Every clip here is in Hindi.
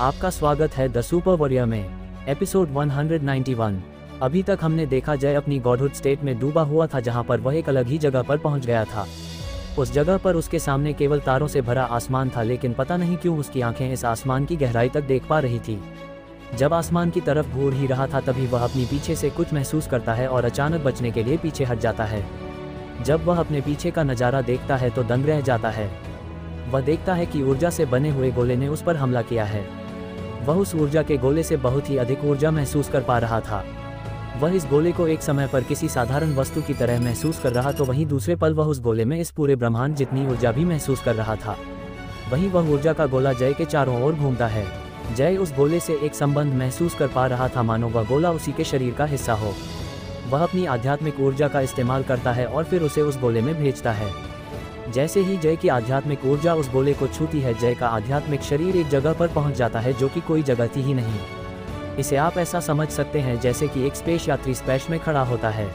आपका स्वागत है द सुपर वॉरियर में एपिसोड 191। अभी तक हमने देखा जय अपनी गॉडहुड स्टेट में डूबा हुआ था, जहां पर वह एक अलग ही जगह पर पहुंच गया था। उस जगह पर उसके सामने केवल तारों से भरा आसमान था, लेकिन पता नहीं क्यों उसकी आंखें इस आसमान की गहराई तक देख पा रही थी। जब आसमान की तरफ घूर ही रहा था तभी वह अपनी पीछे से कुछ महसूस करता है और अचानक बचने के लिए पीछे हट जाता है। जब वह अपने पीछे का नज़ारा देखता है तो दंग रह जाता है। वह देखता है कि ऊर्जा से बने हुए गोले ने उस पर हमला किया है। वह उस ऊर्जा के गोले से बहुत ही अधिक ऊर्जा महसूस कर पा रहा था। वह इस गोले को एक समय पर किसी साधारण वस्तु की तरह महसूस कर रहा तो वहीं दूसरे पल वह उस गोले में इस पूरे ब्रह्मांड जितनी ऊर्जा भी महसूस कर रहा था। वहीं वह ऊर्जा का गोला जय के चारों ओर घूमता है। जय उस गोले से एक संबंध महसूस कर पा रहा था, मानो वह गोला उसी के शरीर का हिस्सा हो। वह अपनी आध्यात्मिक ऊर्जा का इस्तेमाल करता है और फिर उसे उस गोले में भेजता है। जैसे ही जय की आध्यात्मिक ऊर्जा उस गोले को छूती है, जय का आध्यात्मिक शरीर एक जगह पर पहुंच जाता है जो कि कोई जगह थी ही नहीं। इसे आप ऐसा समझ सकते हैं जैसे कि एक स्पेस यात्री स्पेस में खड़ा होता है।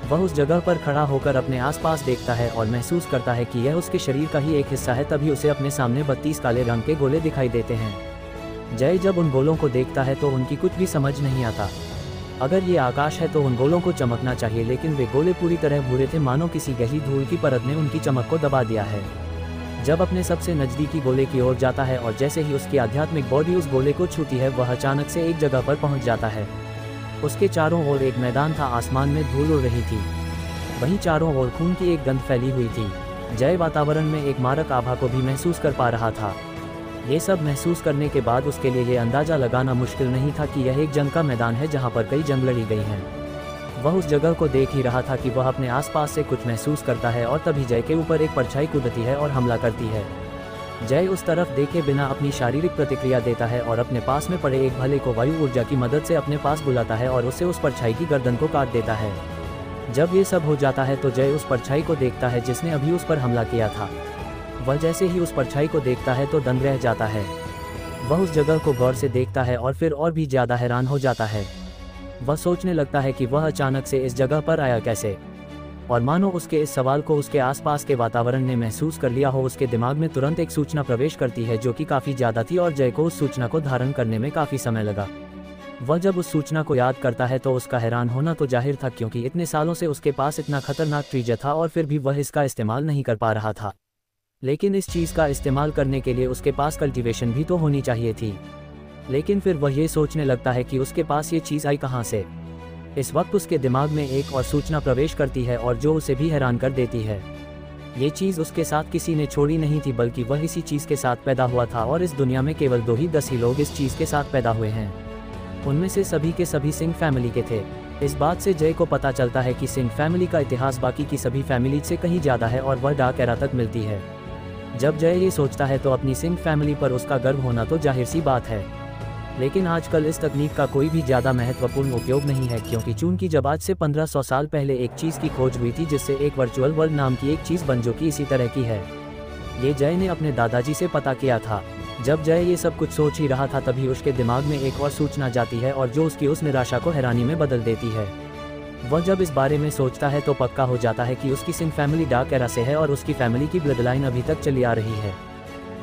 वह उस जगह पर खड़ा होकर अपने आसपास देखता है और महसूस करता है कि यह उसके शरीर का ही एक हिस्सा है। तभी उसे अपने सामने 32 काले रंग के गोले दिखाई देते हैं। जय जब उन गोलों को देखता है तो उनकी कुछ भी समझ नहीं आता। अगर ये आकाश है तो उन गोलों को चमकना चाहिए, लेकिन वे गोले पूरी तरह भूरे थे, मानो किसी गहरी धूल की परत ने उनकी चमक को दबा दिया है। जब अपने सबसे नज़दीकी गोले की ओर जाता है और जैसे ही उसकी आध्यात्मिक बॉडी उस गोले को छूती है, वह अचानक से एक जगह पर पहुंच जाता है। उसके चारों ओर एक मैदान था, आसमान में धूल उड़ रही थी। वहीं चारों ओर खून की एक गंध फैली हुई थी। जय वातावरण में एक मारक आभा को भी महसूस कर पा रहा था। ये सब महसूस करने के बाद उसके लिए ये अंदाज़ा लगाना मुश्किल नहीं था कि यह एक जंग का मैदान है जहाँ पर कई जंग लड़ी गई हैं। वह उस जगह को देख ही रहा था कि वह अपने आसपास से कुछ महसूस करता है और तभी जय के ऊपर एक परछाई कूदती है और हमला करती है। जय उस तरफ देखे बिना अपनी शारीरिक प्रतिक्रिया देता है और अपने पास में पड़े एक भले को वायु ऊर्जा की मदद से अपने पास बुलाता है और उसे उस परछाई की गर्दन को काट देता है। जब ये सब हो जाता है तो जय उस परछाई को देखता है जिसने अभी उस पर हमला किया था। वह जैसे ही उस परछाई को देखता है तो दंग रह जाता है। वह उस जगह को गौर से देखता है और फिर और भी ज़्यादा हैरान हो जाता है। वह सोचने लगता है कि वह अचानक से इस जगह पर आया कैसे, और मानो उसके इस सवाल को उसके आसपास के वातावरण ने महसूस कर लिया हो। उसके दिमाग में तुरंत एक सूचना प्रवेश करती है जो कि काफ़ी ज़्यादा थी और जय को उस सूचना को धारण करने में काफ़ी समय लगा। वह जब उस सूचना को याद करता है तो उसका हैरान होना तो जाहिर था, क्योंकि इतने सालों से उसके पास इतना खतरनाक ट्रीजर था और फिर भी वह इसका इस्तेमाल नहीं कर पा रहा था। लेकिन इस चीज़ का इस्तेमाल करने के लिए उसके पास कल्टीवेशन भी तो होनी चाहिए थी। लेकिन फिर वह ये सोचने लगता है कि उसके पास ये चीज़ आई कहाँ से। इस वक्त उसके दिमाग में एक और सूचना प्रवेश करती है और जो उसे भी हैरान कर देती है। ये चीज़ उसके साथ किसी ने छोड़ी नहीं थी, बल्कि वह इसी चीज़ के साथ पैदा हुआ था और इस दुनिया में केवल 10 ही लोग इस चीज़ के साथ पैदा हुए हैं। उनमें से सभी के सभी सिंह फैमिली के थे। इस बात से जय को पता चलता है कि सिंह फैमिली का इतिहास बाकी की सभी फैमिली से कहीं ज़्यादा है और वह डार्क एरा तक मिलती है। जब जय ये सोचता है तो अपनी सिंह फैमिली पर उसका गर्व होना तो जाहिर सी बात है। लेकिन आजकल इस तकनीक का कोई भी ज़्यादा महत्वपूर्ण उपयोग नहीं है, क्योंकि चूंकि जब आज से 1500 साल पहले एक चीज़ की खोज हुई थी जिससे एक वर्चुअल वर्ल्ड नाम की एक चीज़ बन जो कि इसी तरह की है। ये जय ने अपने दादाजी से पता किया था। जब जय ये सब कुछ सोच ही रहा था तभी उसके दिमाग में एक और सूचना जाती है और जो उसकी उस निराशा को हैरानी में बदल देती है। वह जब इस बारे में सोचता है तो पक्का हो जाता है कि उसकी सिंह फैमिली डार्क एरा से है और उसकी फैमिली की ब्लड लाइन अभी तक चली आ रही है।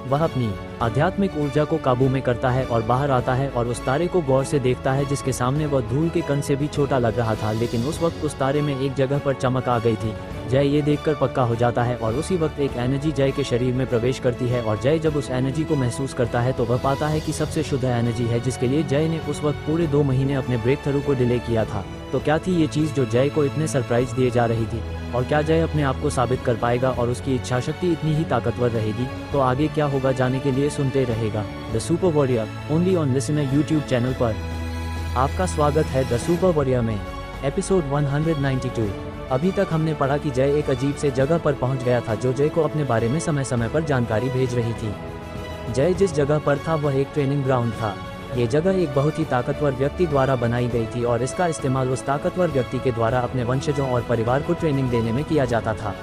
वह अपनी आध्यात्मिक ऊर्जा को काबू में करता है और बाहर आता है और उस तारे को गौर से देखता है जिसके सामने वह धूल के कण से भी छोटा लग रहा था, लेकिन उस वक्त उस तारे में एक जगह पर चमक आ गई थी। जय ये देखकर पक्का हो जाता है और उसी वक्त एक एनर्जी जय के शरीर में प्रवेश करती है और जय जब उस एनर्जी को महसूस करता है तो वह पाता है कि सबसे शुद्ध एनर्जी है, जिसके लिए जय ने उस वक्त पूरे 2 महीने अपने ब्रेक थ्रू को डिले किया था। तो क्या थी ये चीज़ जो जय को इतने सरप्राइज दिए जा रही थी, और क्या जय अपने आप को साबित कर पाएगा और उसकी इच्छा शक्ति इतनी ही ताकतवर रहेगी? तो आगे क्या होगा जाने के लिए सुनते रहेगा the super warrior only on listener YouTube channel पर। आपका स्वागत है द सुपर वॉरियर में एपिसोड 192। अभी तक हमने पढ़ा कि जय एक अजीब से जगह पर पहुंच गया था जो जय को अपने बारे में समय समय पर जानकारी भेज रही थी। जय जिस जगह पर था वह एक ट्रेनिंग ग्राउंड था। ये जगह एक बहुत ही ताकतवर व्यक्ति द्वारा बनाई गई थी और इसका इस्तेमाल उस ताकतवर व्यक्ति के द्वारा अपने वंशजों और परिवार को ट्रेनिंग देने में किया जाता था।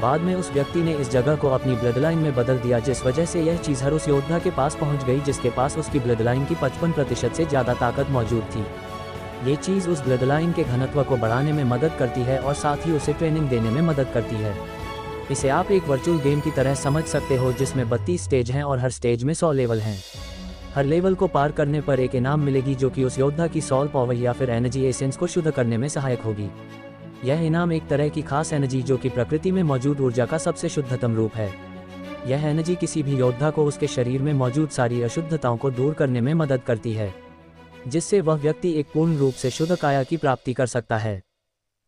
बाद में उस व्यक्ति ने इस जगह को अपनी ब्लड लाइन में बदल दिया, जिस वजह से यह चीज़ हर उस योद्धा के पास पहुंच गई जिसके पास उसकी ब्लड लाइन की 55% से ज़्यादा ताकत मौजूद थी। ये चीज़ उस ब्लड लाइन के घनत्व को बढ़ाने में मदद करती है और साथ ही उसे ट्रेनिंग देने में मदद करती है। इसे आप एक वर्चुअल गेम की तरह समझ सकते हो जिसमें 32 स्टेज हैं और हर स्टेज में 100 लेवल हैं। हर लेवल को पार करने पर एक इनाम मिलेगी जो कि उस योद्धा की सोल पावर या फिर एनर्जी एसेंस को शुद्ध करने में सहायक होगी। यह इनाम एक तरह की खास एनर्जी जो कि प्रकृति में मौजूद ऊर्जा का सबसे शुद्धतम रूप है। यह एनर्जी किसी भी योद्धा को उसके शरीर में मौजूद सारी अशुद्धताओं को दूर करने में मदद करती है, जिससे वह व्यक्ति एक पूर्ण रूप से शुद्ध काया की प्राप्ति कर सकता है।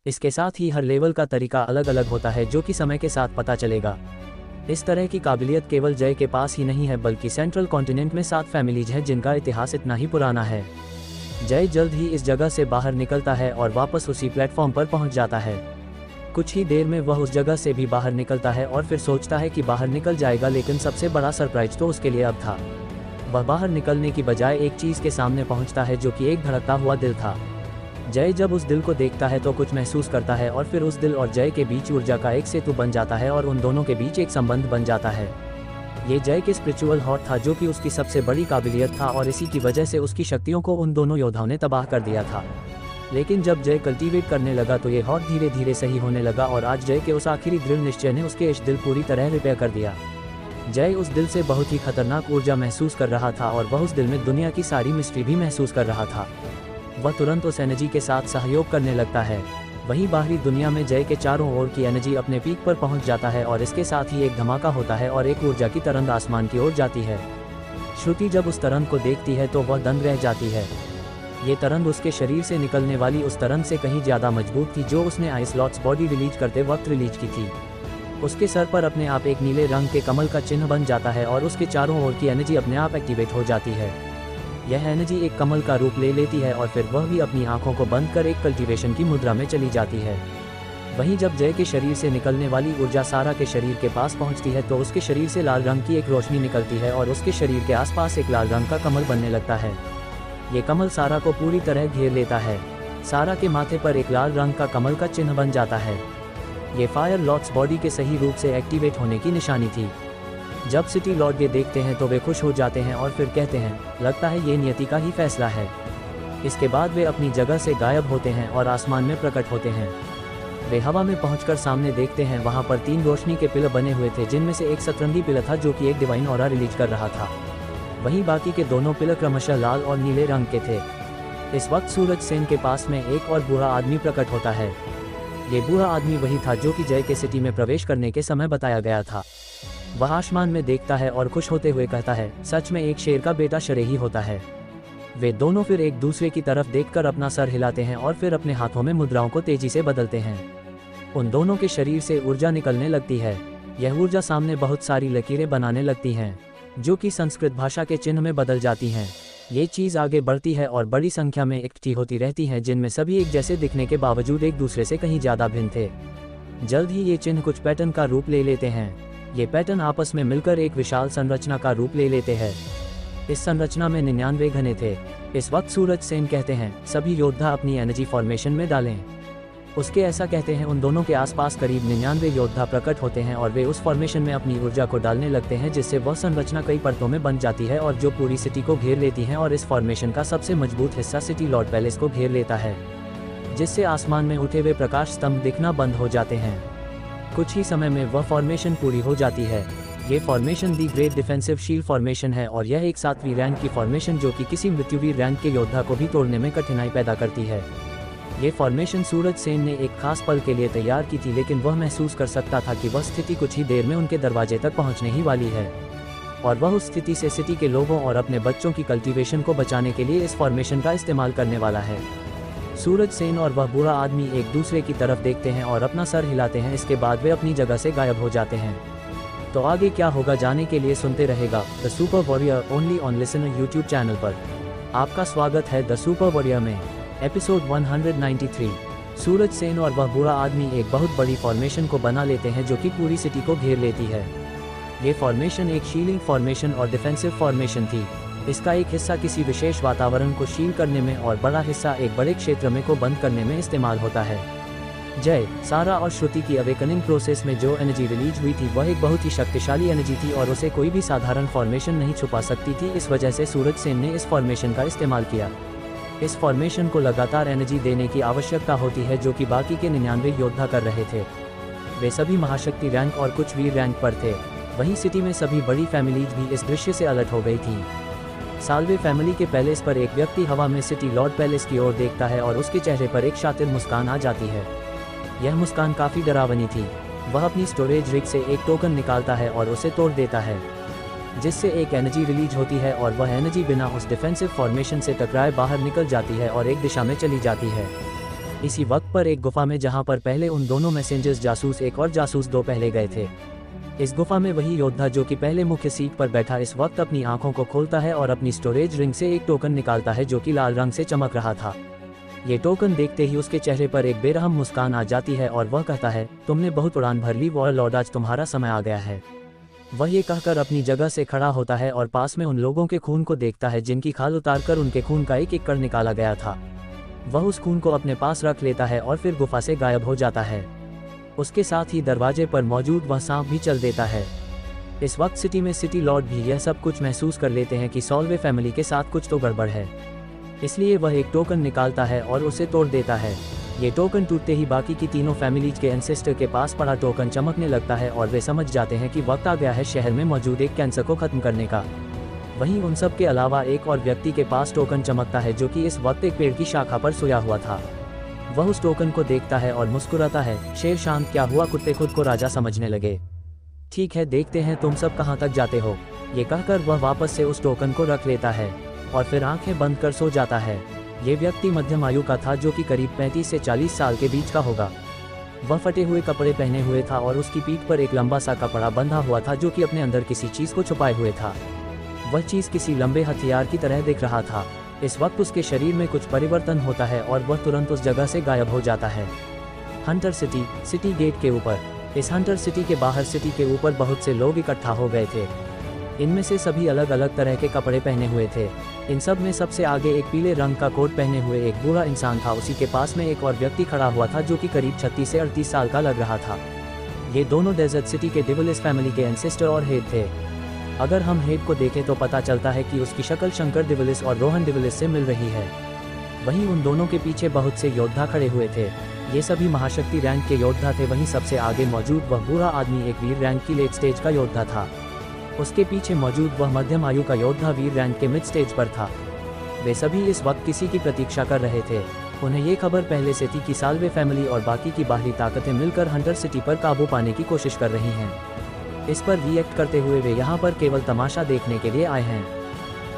इसके साथ ही हर लेवल का तरीका अलग अलग होता है जो कि समय के साथ पता चलेगा। इस तरह की काबिलियत केवल जय के पास ही नहीं है, बल्कि सेंट्रल कॉन्टिनेंट में 7 फैमिलीज हैं जिनका इतिहास इतना ही पुराना है। जय जल्द ही इस जगह से बाहर निकलता है और वापस उसी प्लेटफॉर्म पर पहुंच जाता है। कुछ ही देर में वह उस जगह से भी बाहर निकलता है और फिर सोचता है कि बाहर निकल जाएगा, लेकिन सबसे बड़ा सरप्राइज तो उसके लिए अब था। वह बाहर निकलने की बजाय एक चीज़ के सामने पहुंचता है जो कि एक धड़कता हुआ दिल था। जय जब उस दिल को देखता है तो कुछ महसूस करता है और फिर उस दिल और जय के बीच ऊर्जा का एक सेतु बन जाता है और उन दोनों के बीच एक संबंध बन जाता है। ये जय के स्पिरिचुअल हॉट था जो कि उसकी सबसे बड़ी काबिलियत था और इसी की वजह से उसकी शक्तियों को उन दोनों योद्धाओं ने तबाह कर दिया था। लेकिन जब जय कल्टीवेट करने लगा तो ये हॉट धीरे धीरे सही होने लगा और आज जय के उस आखिरी दृढ़ निश्चय ने उसके इस दिल पूरी तरह रिपेयर कर दिया। जय उस दिल से बहुत ही खतरनाक ऊर्जा महसूस कर रहा था और वह उस दिल में दुनिया की सारी मिस्ट्री भी महसूस कर रहा था। वह तुरंत उस एनर्जी के साथ सहयोग करने लगता है। वहीं बाहरी दुनिया में जय के चारों ओर की एनर्जी अपने पीक पर पहुंच जाता है और इसके साथ ही एक धमाका होता है और एक ऊर्जा की तरंग आसमान की ओर जाती है। श्रुति जब उस तरंग को देखती है तो वह दंग रह जाती है। ये तरंग उसके शरीर से निकलने वाली उस तरंग से कहीं ज़्यादा मजबूत थी जो उसने आइस लॉट्स बॉडी रिलीज करते वक्त रिलीज की थी। उसके सर पर अपने आप एक नीले रंग के कमल का चिन्ह बन जाता है और उसके चारों ओर की एनर्जी अपने आप एक्टिवेट हो जाती है। यह एनर्जी एक कमल का रूप ले लेती है और फिर वह भी अपनी आंखों को बंद कर एक कल्टीवेशन की मुद्रा में चली जाती है। वहीं जब जय के शरीर से निकलने वाली ऊर्जा सारा के शरीर के पास पहुंचती है तो उसके शरीर से लाल रंग की एक रोशनी निकलती है और उसके शरीर के आसपास एक लाल रंग का कमल बनने लगता है। ये कमल सारा को पूरी तरह घेर लेता है। सारा के माथे पर एक लाल रंग का कमल का चिन्ह बन जाता है। ये फायर लॉर्ड्स बॉडी के सही रूप से एक्टिवेट होने की निशानी थी। जब सिटी लॉर्ड ये देखते हैं तो वे खुश हो जाते हैं और फिर कहते हैं, लगता है ये नियति का ही फैसला है। इसके बाद वे अपनी जगह से गायब होते हैं और आसमान में प्रकट होते हैं। वे हवा में पहुंचकर सामने देखते हैं, वहां पर 3 रोशनी के पिलर बने हुए थे जिनमें से एक सतरंगी पिलर था जो कि एक डिवाइन ऑरा रिलीज कर रहा था। वहीं बाकी के दोनों पिलर क्रमशः लाल और नीले रंग के थे। इस वक्त सूरज सेन के पास में एक और बूढ़ा आदमी प्रकट होता है। ये बूढ़ा आदमी वही था जो कि जय के सिटी में प्रवेश करने के समय बताया गया था। वह आसमान में देखता है और खुश होते हुए कहता है, सच में एक शेर का बेटा शरेही होता है। वे दोनों फिर एक दूसरे की तरफ देखकर अपना सर हिलाते हैं और फिर अपने हाथों में मुद्राओं को तेजी से बदलते हैं। उन दोनों के शरीर से ऊर्जा निकलने लगती है। यह ऊर्जा सामने बहुत सारी लकीरें बनाने लगती हैं जो कि संस्कृत भाषा के चिन्ह में बदल जाती हैं। ये चीज़ आगे बढ़ती है और बड़ी संख्या में इकट्ठी होती रहती हैं जिनमें सभी एक जैसे दिखने के बावजूद एक दूसरे से कहीं ज़्यादा भिन्न थे। जल्द ही ये चिन्ह कुछ पैटर्न का रूप ले लेते हैं। ये पैटर्न आपस में मिलकर एक विशाल संरचना का रूप ले लेते हैं। इस संरचना में 99 घने थे। इस वक्त सूरज सेन कहते हैं, सभी योद्धा अपनी एनर्जी फॉर्मेशन में डालें। उसके ऐसा कहते हैं उन दोनों के आसपास करीब 99 योद्धा प्रकट होते हैं और वे उस फॉर्मेशन में अपनी ऊर्जा को डालने लगते हैं जिससे वह संरचना कई परतों में बन जाती है और जो पूरी सिटी को घेर लेती है और इस फॉर्मेशन का सबसे मजबूत हिस्सा सिटी लॉर्ड पैलेस को घेर लेता है, जिससे आसमान में उठे हुए प्रकाश स्तंभ दिखना बंद हो जाते हैं। कुछ ही समय में वह फॉर्मेशन पूरी हो जाती है। ये formation the great defensive shield formation है और यह एक 7वीं रैंक की फॉर्मेशन जो कि किसी मृत्युवीर रैंक के योद्धा को भी तोड़ने में कठिनाई पैदा करती है। ये फॉर्मेशन सूरज सेन ने एक खास पल के लिए तैयार की थी, लेकिन वह महसूस कर सकता था कि वह स्थिति कुछ ही देर में उनके दरवाजे तक पहुंचने ही वाली है और वह उस स्थिति से सिटी के लोगों और अपने बच्चों की कल्टीवेशन को बचाने के लिए इस फॉर्मेशन का इस्तेमाल करने वाला है। सूरज सेन और वह बूढ़ा आदमी एक दूसरे की तरफ देखते हैं और अपना सर हिलाते हैं। इसके बाद वे अपनी जगह से गायब हो जाते हैं। तो आगे क्या होगा जाने के लिए सुनते रहेगा the super warrior only on listener YouTube channel पर। आपका स्वागत है द सुपर वॉरियर में। एपिसोड 193। सूरज सेन और वह बूढ़ा आदमी एक बहुत बड़ी फॉर्मेशन को बना लेते हैं जो कि पूरी सिटी को घेर लेती है। ये फॉर्मेशन एक शील्डिंग फॉर्मेशन और डिफेंसिव फॉर्मेशन थी। इसका एक हिस्सा किसी विशेष वातावरण को शील करने में और बड़ा हिस्सा एक बड़े क्षेत्र में को बंद करने में इस्तेमाल होता है। जय, सारा और श्रुति की अवेकनिंग प्रोसेस में जो एनर्जी रिलीज हुई थी वह एक बहुत ही शक्तिशाली एनर्जी थी और उसे कोई भी साधारण फॉर्मेशन नहीं छुपा सकती थी। इस वजह से सूरज सेन ने इस फॉर्मेशन का इस्तेमाल किया। इस फॉर्मेशन को लगातार एनर्जी देने की आवश्यकता होती है जो कि बाकी के 99 योद्धा कर रहे थे। वे सभी महाशक्ति रैंक और कुछ वीर रैंक पर थे। वहीं सिटी में सभी बड़ी फैमिलीज भी इस दृश्य से अलर्ट हो गई थी। साल्वे फैमिली के पैलेस पर एक व्यक्ति हवा में सिटी लॉर्ड पैलेस की ओर देखता है और उसके चेहरे पर एक शातिर मुस्कान आ जाती है। यह मुस्कान काफ़ी डरावनी थी। वह अपनी स्टोरेज रिग से एक टोकन निकालता है और उसे तोड़ देता है, जिससे एक एनर्जी रिलीज होती है और वह एनर्जी बिना उस डिफेंसिव फॉर्मेशन से टकराए बाहर निकल जाती है और एक दिशा में चली जाती है। इसी वक्त पर एक गुफा में जहां पर पहले उन दोनों मैसेंजर्स जासूस एक और जासूस दो पहले गए थे, इस गुफा में वही योद्धा जो कि पहले मुख्य सीट पर बैठा इस वक्त अपनी आंखों को खोलता है और अपनी स्टोरेज रिंग से एक टोकन निकालता है जो कि लाल रंग से चमक रहा था। ये टोकन देखते ही उसके चेहरे पर एक बेरहम मुस्कान आ जाती है और वह कहता है, तुमने बहुत उड़ान भर ली वॉरलॉर्ड, आज तुम्हारा समय आ गया है। वह ये कहकर अपनी जगह से खड़ा होता है और पास में उन लोगों के खून को देखता है जिनकी खाल उतारकर उनके खून का एक एक कण निकाला गया था। वह उस खून को अपने पास रख लेता है और फिर गुफा से गायब हो जाता है। उसके साथ ही दरवाजे पर मौजूद वह सांप भी चल देता है। इस वक्त सिटी में सिटी लॉर्ड भी यह सब कुछ महसूस कर लेते हैं कि सॉल्वे फैमिली के साथ कुछ तो गड़बड़ है, इसलिए वह एक टोकन निकालता है और उसे तोड़ देता है। ये टोकन टूटते ही बाकी की तीनों फैमिलीज के एंसेस्टर के पास पड़ा टोकन चमकने लगता है और वे समझ जाते हैं कि वक्त आ गया है शहर में मौजूद एक कैंसर को खत्म करने का। वहीं उन सब के अलावा एक और व्यक्ति के पास टोकन चमकता है जो कि इस वक्त एक पेड़ की शाखा पर सोया हुआ था। वह उस टोकन को देखता है और मुस्कुराता है, शेर शांत, क्या हुआ? कुत्ते खुद को राजा समझने लगे। ठीक है, देखते हैं तुम सब कहाँ तक जाते हो। ये कहकर वह वापस से उस टोकन को रख लेता है और फिर आंखें बंद कर सो जाता है। ये व्यक्ति मध्यम आयु का था जो कि करीब 35 से 40 साल के बीच का होगा। वह फटे हुए कपड़े पहने हुए था और उसकी पीठ पर एक लंबा सा कपड़ा बंधा हुआ था जो कि अपने अंदर किसी चीज़ को छुपाए हुए था। वह चीज़ किसी लंबे हथियार की तरह दिख रहा था। इस वक्त उसके शरीर में कुछ परिवर्तन होता है और वह तुरंत उस जगह से गायब हो जाता है। हंटर सिटी, सिटी गेट के ऊपर। इस हंटर सिटी के बाहर सिटी के ऊपर बहुत से लोग इकट्ठा हो गए थे। इनमें से सभी अलग अलग तरह के कपड़े पहने हुए थे। इन सब में सबसे आगे एक पीले रंग का कोट पहने हुए एक बूढ़ा इंसान था। उसी के पास में एक और व्यक्ति खड़ा हुआ था जो कि करीब 36 से 38 साल का लग रहा था। ये दोनों डेजर्ट सिटी के डिविलिस फैमिली के एंसेस्टर और हेड थे। अगर हम हेड को देखें तो पता चलता है कि उसकी शक्ल शंकर डिविलिस और रोहन डिविलिस से मिल रही है। वहीं उन दोनों के पीछे बहुत से योद्धा खड़े हुए थे। ये सभी महाशक्ति रैंक के योद्धा थे। वहीं सबसे आगे मौजूद वह बूढ़ा आदमी एक वीर रैंक की लेट स्टेज का योद्धा था। उसके पीछे मौजूद वह मध्यम आयु का योद्धा वीर रैंक के मिड स्टेज पर था। वे सभी इस वक्त किसी की प्रतीक्षा कर रहे थे। उन्हें ये खबर पहले से थी कि साल्वे फैमिली और बाकी की बाहरी ताकतें मिलकर हंटर सिटी पर काबू पाने की कोशिश कर रही हैं। इस पर रिएक्ट करते हुए वे यहाँ पर केवल तमाशा देखने के लिए आए हैं।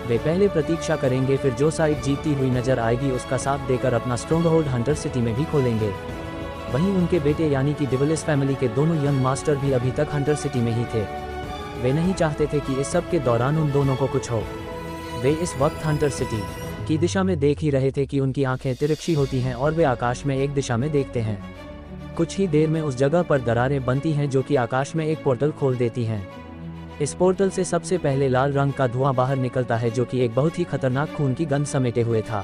वे पहले प्रतीक्षा करेंगे, फिर जो साइड जीतती हुई नजर आएगी उसका साथ देकर अपना स्ट्रॉन्ग होल्ड हंटर सिटी में भी खोलेंगे। वहीं उनके बेटे यानी कि डिविलिस फैमिली के दोनों यंग मास्टर भी अभी तक हंटर सिटी में ही थे। वे नहीं चाहते थे कि इस सब के दौरान उन दोनों को कुछ हो। वे इस वक्त हंटर सिटी की दिशा में देख ही रहे थे कि उनकी आंखें तिरछी होती हैं और वे आकाश में एक दिशा में देखते हैं। कुछ ही देर में उस जगह पर दरारें बनती हैं जो कि आकाश में एक पोर्टल खोल देती हैं। इस पोर्टल से सबसे पहले लाल रंग का धुआं बाहर निकलता है जो कि एक बहुत ही खतरनाक खून की गंध समेटे हुए था।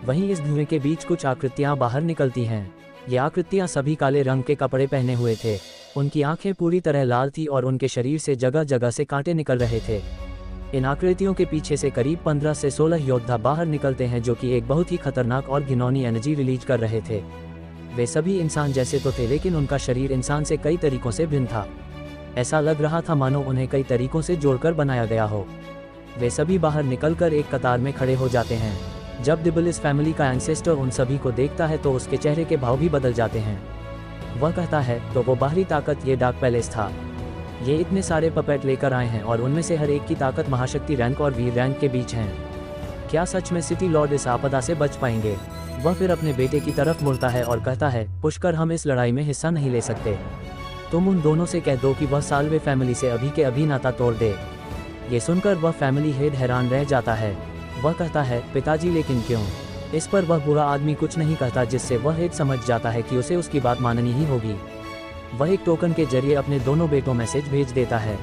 वहीं इस धुएं के बीच कुछ आकृतियां बाहर निकलती हैं। ये आकृतियां सभी काले रंग के कपड़े पहने हुए थे। उनकी आंखें पूरी तरह लाल थी और उनके शरीर से जगह जगह से कांटे निकल रहे थे। इन आकृतियों के पीछे से करीब 15 से 16 योद्धा बाहर निकलते हैं जो कि एक बहुत ही खतरनाक और घिनौनी एनर्जी रिलीज कर रहे थे। वे सभी इंसान जैसे तो थे लेकिन उनका शरीर इंसान से कई तरीकों से भिन्न था। ऐसा लग रहा था मानो उन्हें कई तरीकों से जोड़कर बनाया गया हो। वे सभी बाहर निकलकर एक कतार में खड़े हो जाते हैं। जब डिविलिस फैमिली का एंसेस्टर उन सभी को देखता है तो उसके चेहरे के भाव भी बदल जाते हैं। वह कहता है, तो वो बाहरी ताकत ये डार्क पैलेस था। ये इतने सारे पपेट लेकर आए हैं और उनमें से हर एक की ताकत महाशक्ति रैंक और वीर रैंक के बीच है। क्या सच में सिटी लॉर्ड इस आपदा से बच पाएंगे? वह फिर अपने बेटे की तरफ मुड़ता है और कहता है, पुष्कर, हम इस लड़ाई में हिस्सा नहीं ले सकते। तुम उन दोनों से कह दो कि वह साल्वे फैमिली से अभी के अभी नाता तोड़ दे। ये सुनकर वह फैमिली हेड हैरान रह जाता है। वह कहता है, पिताजी, लेकिन क्यों? इस पर वह बुरा आदमी कुछ नहीं कहता, जिससे वह हेड समझ जाता है कि उसे उसकी बात माननी ही होगी। वह एक टोकन के जरिए अपने दोनों बेटों मैसेज भेज देता है।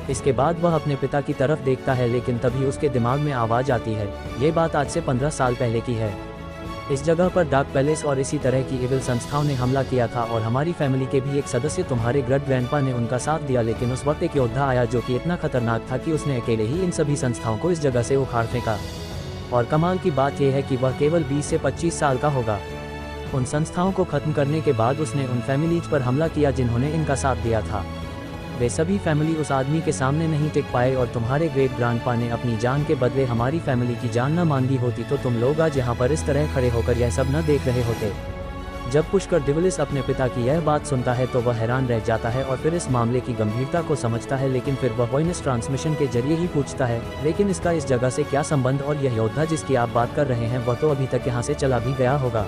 इसके बाद वह अपने पिता की तरफ देखता है लेकिन तभी उसके दिमाग में आवाज़ आती है, ये बात आज से 15 साल पहले की है। इस जगह पर डार्क पैलेस और इसी तरह की इविल संस्थाओं ने हमला किया था और हमारी फैमिली के भी एक सदस्य तुम्हारे ग्रेट ग्रैंडपा ने उनका साथ दिया, लेकिन उस वक्त एक योद्धा आया जो कि इतना खतरनाक था कि उसने अकेले ही इन सभी संस्थाओं को इस जगह से उखाड़ फेंका। और कमाल की बात यह है कि वह केवल 20 से 25 साल का होगा। उन संस्थाओं को खत्म करने के बाद उसने उन फैमिलीज पर हमला किया जिन्होंने इनका साथ दिया था। वे सभी फैमिली उस आदमी के सामने नहीं टिक पाए और तुम्हारे ग्रेट ग्रैंडपा ने अपनी जान के बदले हमारी फैमिली की जान न मांगी होती तो तुम लोग आज यहाँ पर इस तरह खड़े होकर यह सब न देख रहे होते। जब पुष्कर डिविलिस अपने पिता की यह बात सुनता है तो वह हैरान रह जाता है और फिर इस मामले की गंभीरता को समझता है, लेकिन फिर वह वॉइस ट्रांसमिशन के जरिए ही पूछता है, लेकिन इसका इस जगह से क्या संबंध, और यह योद्धा जिसकी आप बात कर रहे हैं वह तो अभी तक यहाँ से चला भी गया होगा।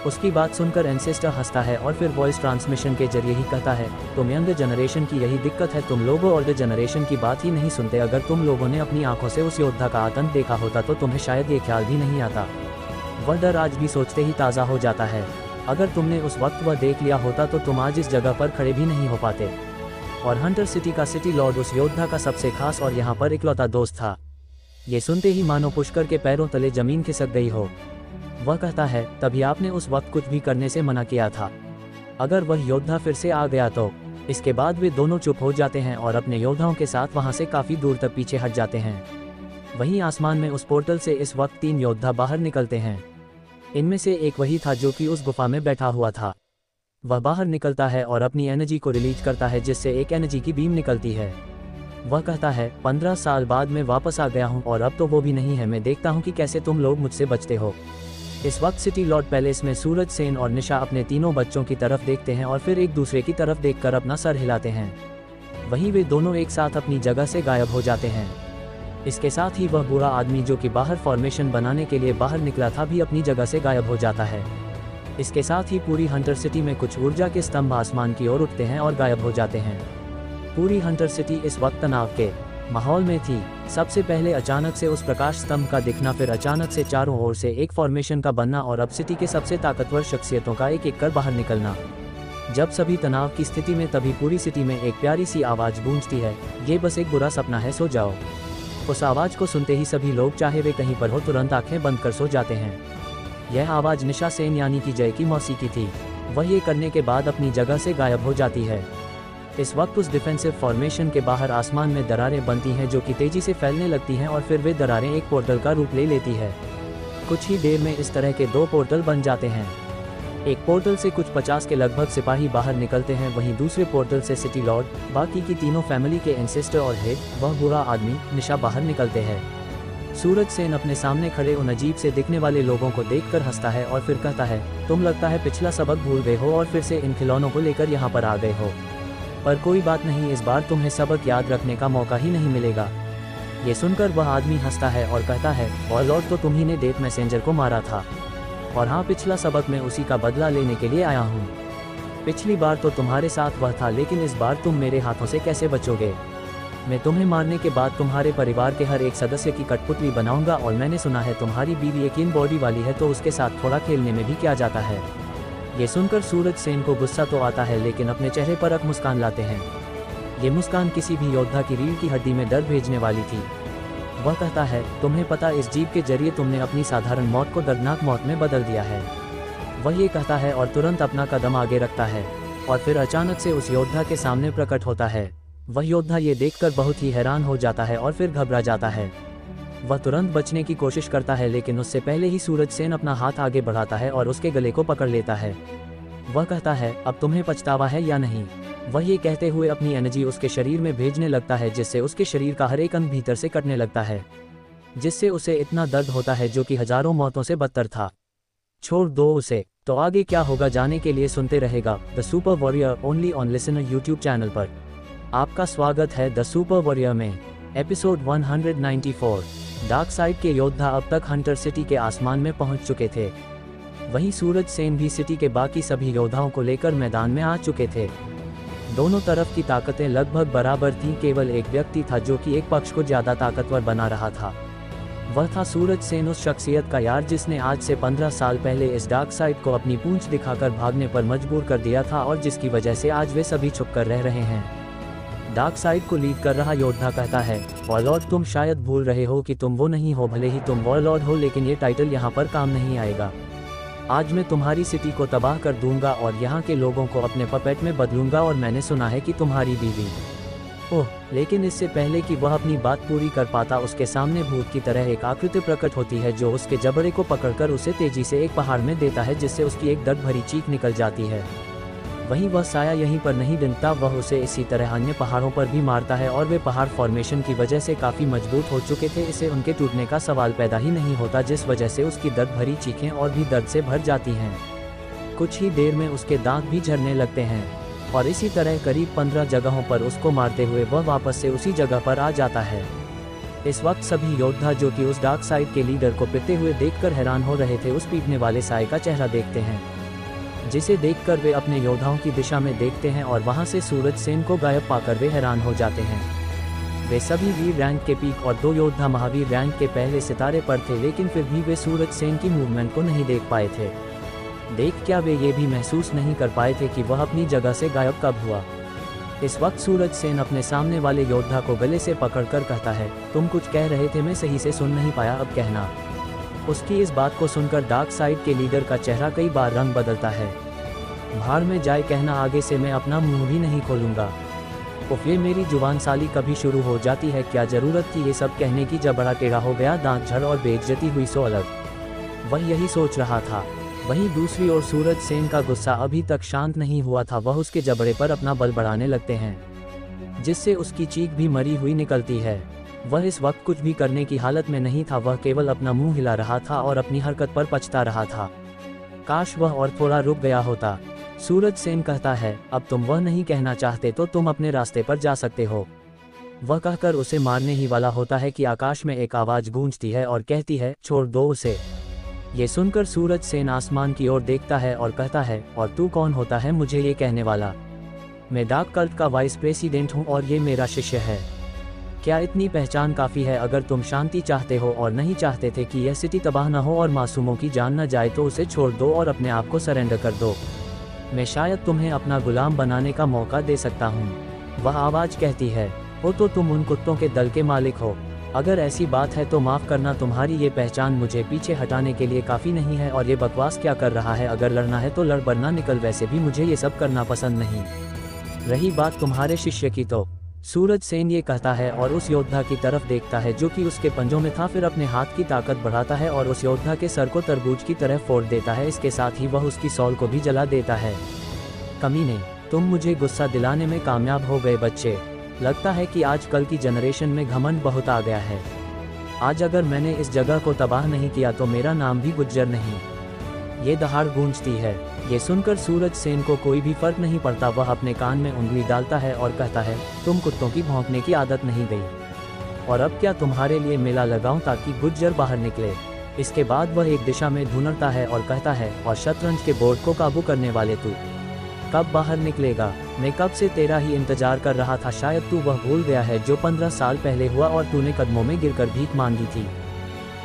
उसकी बात सुनकर एंसेस्टर हंसता है और फिर वॉइस ट्रांसमिशन के जरिए ही कहता है, तुम यंग जनरेशन की यही दिक्कत है, तुम लोगों ओल्डर जनरेशन की बात ही नहीं सुनते। अगर तुम लोगों ने अपनी आंखों से उस योद्धा का आतंक देखा होता तो तुम्हें शायद ये ख्याल भी नहीं आता। वह डर आज भी सोचते ही ताज़ा हो जाता है। अगर तुमने उस वक्त वह देख लिया होता तो तुम आज इस जगह पर खड़े भी नहीं हो पाते। और हंटर सिटी का सिटी लॉर्ड उस योद्धा का सबसे खास और यहाँ पर इकलौता दोस्त था। ये सुनते ही मानो पुष्कर के पैरों तले जमीन खिसक गई हो। वह कहता है, तभी आपने उस वक्त कुछ भी करने से मना किया था। अगर वह योद्धा फिर से आ गया तो। इसके बाद वे दोनों चुप हो जाते हैं और अपने योद्धाओं के साथ वहाँ से काफ़ी दूर तक पीछे हट जाते हैं। वहीं आसमान में उस पोर्टल से इस वक्त 3 योद्धा बाहर निकलते हैं। इनमें से एक वही था जो कि उस गुफा में बैठा हुआ था। वह बाहर निकलता है और अपनी एनर्जी को रिलीज करता है, जिससे एक एनर्जी की बीम निकलती है। वह कहता है, 15 साल बाद मैं वापस आ गया हूँ और अब तो वो भी नहीं है। मैं देखता हूँ कि कैसे तुम लोग मुझसे बचते हो। इस वक्त सिटी लॉर्ड पैलेस में सूरज सेन और निशा अपने तीनों बच्चों की तरफ देखते हैं और फिर एक दूसरे की तरफ देखकर अपना सर हिलाते हैं। वहीं वे दोनों एक साथ अपनी जगह से गायब हो जाते हैं। इसके साथ ही वह बूढ़ा आदमी जो कि बाहर फॉर्मेशन बनाने के लिए बाहर निकला था भी अपनी जगह से गायब हो जाता है। इसके साथ ही पूरी हंटर सिटी में कुछ ऊर्जा के स्तंभ आसमान की ओर उठते हैं और गायब हो जाते हैं। पूरी हंटर सिटी इस वक्त तनाव के माहौल में थी। सबसे पहले अचानक से उस प्रकाश स्तंभ का दिखना, फिर अचानक से चारों ओर से एक फॉर्मेशन का बनना और अब सिटी के सबसे ताकतवर शख्सियतों का एक एक कर बाहर निकलना। जब सभी तनाव की स्थिति में तभी पूरी सिटी में एक प्यारी सी आवाज़ गूंजती है, ये बस एक बुरा सपना है, सो जाओ। उस आवाज़ को सुनते ही सभी लोग चाहे वे कहीं पर हो तुरंत आंखें बंद कर सो जाते हैं। यह आवाज़ निशा सेन यानी कि जय की मौसी की थी। वह ये करने के बाद अपनी जगह से गायब हो जाती है। इस वक्त उस डिफेंसिव फॉर्मेशन के बाहर आसमान में दरारें बनती हैं जो कि तेज़ी से फैलने लगती हैं और फिर वे दरारें एक पोर्टल का रूप ले लेती है। कुछ ही देर में इस तरह के 2 पोर्टल बन जाते हैं। एक पोर्टल से कुछ 50 के लगभग सिपाही बाहर निकलते हैं, वहीं दूसरे पोर्टल से सिटी लॉर्ड, बाकी की तीनों फैमिली के एंसेस्टर और हेड, वह बूढ़ा आदमी, निशा बाहर निकलते हैं। सूरज सेन अपने सामने खड़े उन अजीब से दिखने वाले लोगों को देखकर हंसता है और फिर कहता है, तुम लगता है पिछला सबक भूल गए हो और फिर से इन खिलौनों को लेकर यहाँ पर आ गए हो। पर कोई बात नहीं, इस बार तुम्हें सबक याद रखने का मौका ही नहीं मिलेगा। ये सुनकर वह आदमी हंसता है और कहता है, वॉरलॉर्ड तो तुम ही ने डेथ मैसेंजर को मारा था, और हाँ, पिछला सबक मैं उसी का बदला लेने के लिए आया हूँ। पिछली बार तो तुम्हारे साथ वह था, लेकिन इस बार तुम मेरे हाथों से कैसे बचोगे? मैं तुम्हें मारने के बाद तुम्हारे परिवार के हर एक सदस्य की कठपुतली बनाऊंगा, और मैंने सुना है तुम्हारी बीवी एक इन बॉडी वाली है, तो उसके साथ थोड़ा खेलने में भी क्या जाता है। ये सुनकर सूरज सेन को गुस्सा तो आता है, लेकिन अपने चेहरे पर एक मुस्कान लाते हैं। ये मुस्कान किसी भी योद्धा की रीढ़ की हड्डी में दर्द भेजने वाली थी। वह कहता है, तुम्हें पता, इस जीव के जरिए तुमने अपनी साधारण मौत को दर्दनाक मौत में बदल दिया है। वह ये कहता है और तुरंत अपना कदम आगे रखता है, और फिर अचानक से उस योद्धा के सामने प्रकट होता है। वह योद्धा ये देखकर बहुत ही हैरान हो जाता है और फिर घबरा जाता है। वह तुरंत बचने की कोशिश करता है, लेकिन उससे पहले ही सूरज सेन अपना हाथ आगे बढ़ाता है और उसके गले को पकड़ लेता है। वह कहता है, अब तुम्हें पछतावा है या नहीं? वह ये कहते हुए अपनी एनर्जी उसके शरीर में भेजने लगता है, जिससे उसके शरीर का हर एक अंग भीतर से कटने लगता है, जिससे उसे इतना दर्द होता है जो कि हजारों मौतों से बदतर था। छोड़ दो उसे। तो आगे क्या होगा जानने के लिए सुनते रहेगा the super warrior only on listener YouTube channel पर। आपका स्वागत है द सुपर वॉरियर में। एपिसोड 194। डार्क साइड के योद्धा अब तक हंटर सिटी के आसमान में पहुंच चुके थे। वहीं सूरज सेन भी सिटी के बाकी सभी योद्धाओं को लेकर मैदान में आ चुके थे। दोनों तरफ की ताकतें लगभग बराबर थीं, केवल एक व्यक्ति था जो कि एक पक्ष को ज्यादा ताकतवर बना रहा था। वह था सूरज सेन, उस शख्सियत का यार जिसने आज से 15 साल पहले इस डार्क साइड को अपनी पूंछ दिखाकर भागने पर मजबूर कर दिया था, और जिसकी वजह से आज वे सभी छुप कर रह रहे हैं। डार्क साइड को लीड कर रहा योद्धा कहता है, वॉरलॉर्ड, तुम शायद भूल रहे हो कि तुम वो नहीं हो। भले ही तुम वॉरलॉर्ड हो, लेकिन ये टाइटल यहाँ पर काम नहीं आएगा। आज मैं तुम्हारी सिटी को तबाह कर दूंगा और यहाँ के लोगों को अपने पपेट में बदलूंगा, और मैंने सुना है कि तुम्हारी बीवी। ओह, लेकिन इससे पहले कि वह अपनी बात पूरी कर पाता, उसके सामने भूत की तरह एक आकृति प्रकट होती है जो उसके जबड़े को पकड़कर उसे तेजी से एक पहाड़ में देता है, जिससे उसकी एक दर्द भरी चीख निकल जाती है। वहीं वह साया यहीं पर नहीं गिनता, वह उसे इसी तरह अन्य पहाड़ों पर भी मारता है और वे पहाड़ फॉर्मेशन की वजह से काफ़ी मजबूत हो चुके थे, इससे उनके टूटने का सवाल पैदा ही नहीं होता, जिस वजह से उसकी दर्द भरी चीखें और भी दर्द से भर जाती हैं। कुछ ही देर में उसके दांत भी झड़ने लगते हैं और इसी तरह करीब 15 जगहों पर उसको मारते हुए वह वापस से उसी जगह पर आ जाता है। इस वक्त सभी योद्धा जो कि उस डार्क साइड के लीडर को पिटते हुए देखकर हैरान हो रहे थे, उस पीटने वाले साए का चेहरा देखते हैं, जिसे देखकर वे अपने योद्धाओं की दिशा में देखते हैं और वहां से सूरज सेन को गायब पाकर वे हैरान हो जाते हैं। वे सभी वीर रैंक के पीक और 2 योद्धा महावीर रैंक के पहले सितारे पर थे, लेकिन फिर भी वे सूरज सेन की मूवमेंट को नहीं देख पाए थे। देख क्या वे ये भी महसूस नहीं कर पाए थे कि वह अपनी जगह से गायब कब हुआ। इस वक्त सूरज सेन अपने सामने वाले योद्धा को गले से पकड़कर कहता है, तुम कुछ कह रहे थे, मैं सही से सुन नहीं पाया, अब कहना। उसकी इस बात को सुनकर डार्क साइड के लीडर का चेहरा कई बार रंग बदलता है। भाड़ में जाए कहना, आगे से मैं अपना मुंह भी नहीं खोलूंगा। उफ, ये मेरी जुबान साली कभी शुरू हो जाती है, क्या जरूरत थी ये सब कहने की, जब बड़ा टेढ़ा हो गया, दांत झड़ और बेइज्जती हुई सो अलग। वह यही सोच रहा था। वहीं दूसरी ओर सूरज सेन का गुस्सा अभी तक शांत नहीं हुआ था, वह उसके जबड़े पर अपना बल बढ़ाने लगते हैं, जिससे उसकी चीख भी मरी हुई निकलती है। वह इस वक्त कुछ भी करने की हालत में नहीं था, वह केवल अपना मुंह हिला रहा था और अपनी हरकत पर पछता रहा था। काश वह और थोड़ा रुक गया होता। सूरज सेन कहता है, अब तुम वह नहीं कहना चाहते तो तुम अपने रास्ते पर जा सकते हो। वह कहकर उसे मारने ही वाला होता है कि आकाश में एक आवाज गूंजती है और कहती है, छोड़ दो उसे। ये सुनकर सूरज सेन आसमान की ओर देखता है और कहता है, और तू कौन होता है मुझे ये कहने वाला? मैं डार्क कल्ट का वाइस प्रेसिडेंट हूँ और ये मेरा शिष्य है। क्या इतनी पहचान काफ़ी है? अगर तुम शांति चाहते हो और नहीं चाहते थे कि यह सिटी तबाह न हो और मासूमों की जान न जाए तो उसे छोड़ दो और अपने आप को सरेंडर कर दो। मैं शायद तुम्हें अपना गुलाम बनाने का मौका दे सकता हूँ। वह आवाज़ कहती है, हो तो तुम उन कुत्तों के दल के मालिक हो। अगर ऐसी बात है तो माफ़ करना, तुम्हारी ये पहचान मुझे पीछे हटाने के लिए काफ़ी नहीं है। और ये बकवास क्या कर रहा है? अगर लड़ना है तो लड़, वरना निकल। वैसे भी मुझे ये सब करना पसंद नहीं। रही बात तुम्हारे शिष्य की, तो सूरज सेन ये कहता है और उस योद्धा की तरफ देखता है जो कि उसके पंजों में था, फिर अपने हाथ की ताकत बढ़ाता है और उस योद्धा के सर को तरबूज की तरह फोड़ देता है। इसके साथ ही वह उसकी सॉल को भी जला देता है। कमीने, तुम मुझे गुस्सा दिलाने में कामयाब हो गए बच्चे। लगता है कि आजकल की जनरेशन में घमंड बहुत आ गया है। आज अगर मैंने इस जगह को तबाह नहीं किया तो मेरा नाम भी गुज्जर नहीं। ये दहाड़ गूंजती है। ये सुनकर सूरज सेन को कोई भी फर्क नहीं पड़ता। वह अपने कान में उंगली डालता है और कहता है, तुम कुत्तों की भौंकने की आदत नहीं गई, और अब क्या तुम्हारे लिए मेला लगाऊं ताकि गुज्जर बाहर निकले। इसके बाद वह एक दिशा में ढूंढता है और कहता है, और शतरंज के बोर्ड को काबू करने वाले तू कब बाहर निकलेगा? मैं कब से तेरा ही इंतजार कर रहा था। शायद तू वह भूल गया है जो 15 साल पहले हुआ और तूने कदमों में गिरकर भीख मांगी थी।